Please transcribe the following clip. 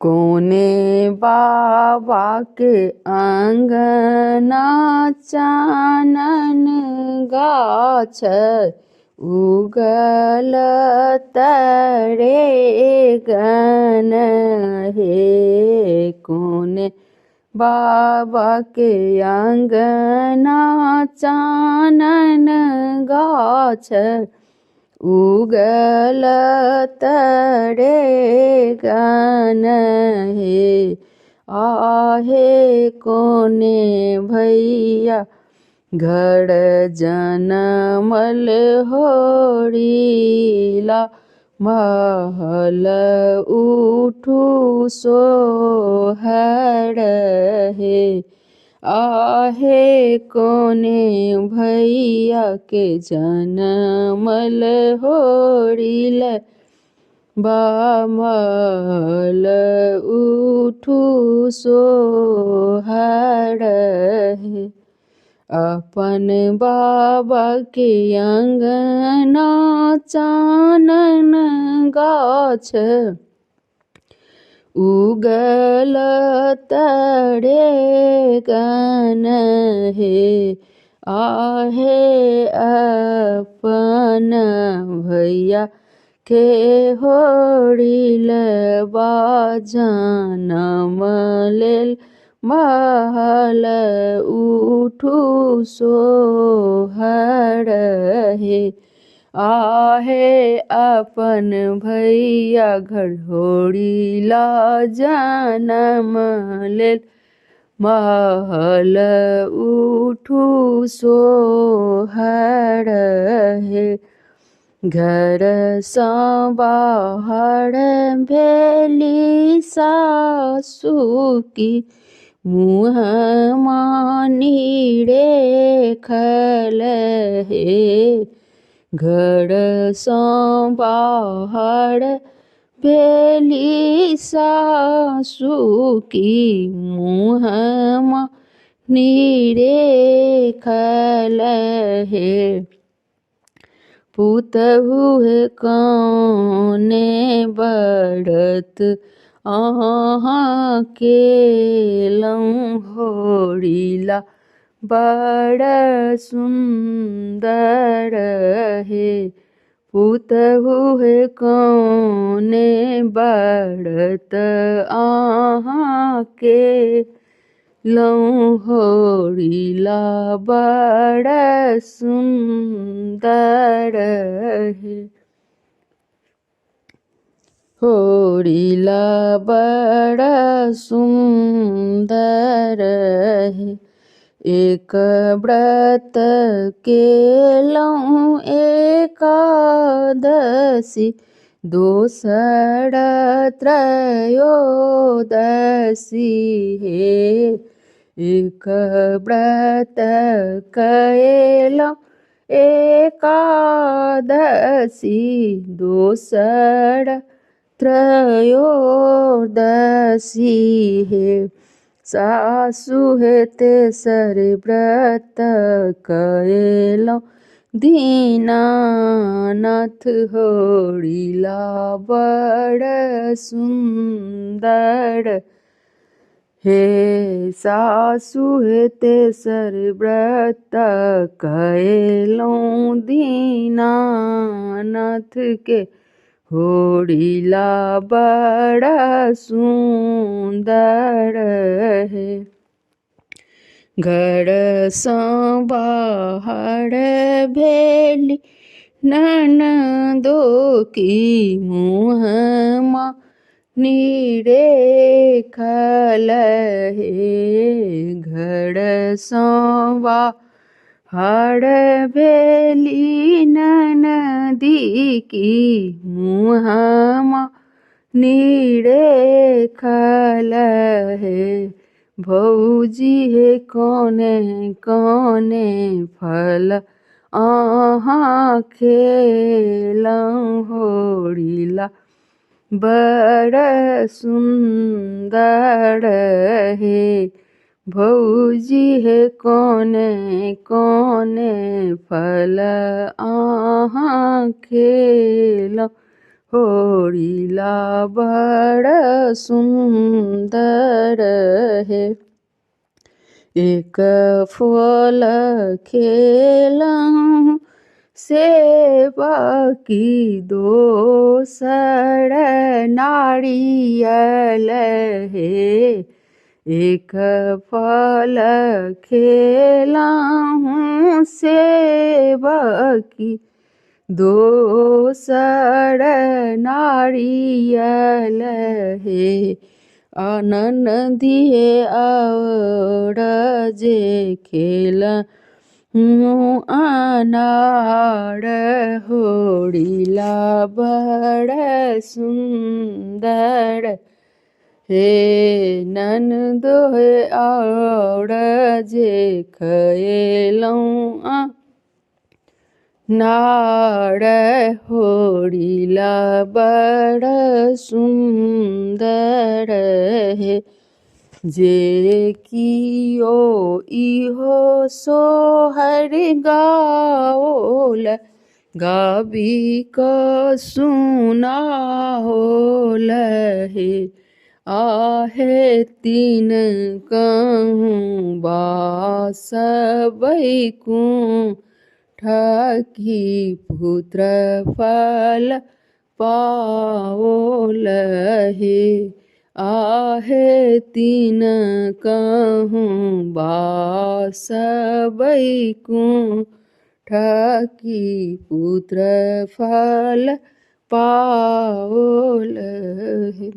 कोने बाबा के अंगना चानन गाछ उगल तरे गन हे। कोने बाबा के अंगना चानन गाछ उगल तरे गन हे। आहे कोने भैया घर जनमल होरिला महल उठू सोहर हे। आहे कोने भैया के जनमल होरिल बामल उठू सोहर हे। अपन बाबा के अंगना चानन गाछ उगल तरे गन हे। आहे अपन भैया के होरिल जनम लेल महल उठू सोहर हे। आहे अपन भैया घर होरिला जनम लेल महल उठू सोहर हे। घर सँ बाहर भेली सासु की मुँह मानी रेखल हे। घर सँ बाहर भेली सासु की मुँह मानी रेखल हे। पुतहु कौने बढ़त अहाँ केलहुँ होरिला बड़ सुंदर हे। पुतहु कौने बढ़त अहाँ केलहुँ होरिला बड़ सुंदर हे। होरिला बड़ सुंदर हे। एक व्रत केलहुँ एकादशी दोसर त्रयोदशी हे। एक व्रत केलहुँ एकादशी दोसर त्रयोदशी हे। सासु तेसर व्रत केलहुँ दीनानाथ होरिला बड़ सुंदर हे। सासु तेसर व्रत केलहुँ दीनानाथ के होरिला बड़ सुंदर हे। घर सँ बाहर भेली ननदो की मुँह मानी रेखल हे। घर सँ बाहर भेली ननदी की मुँह मानी रेखल हे। भौजी कौने कौने फल अहाँ खेलहुँ होरिला बड़ सुंदर हे। भौजी कौने कौने फल अहाँ खेलहुँ होरिला बड़ सुंदर है। एक फल खेलऊँ सेवा की दोसर नारियल है। एक फल खेलऊँ सेवा की दोसर नारियल है। आनन दिए और जे खेलऊँ अनार होरिला बड़ सुंदर हे। ननदो और जे खेलऊँ नार होरिला बड़ सुंदर है। जे कियो इहो सोहर गाओल गाबी क सुनाओल है। आहे तीन कहूँ बासबैकूँ ठकी पुत्र फल पाओल हे। आहे तीन कहूँ बासबैकूँ ठकी पुत्र फल पाओल हे।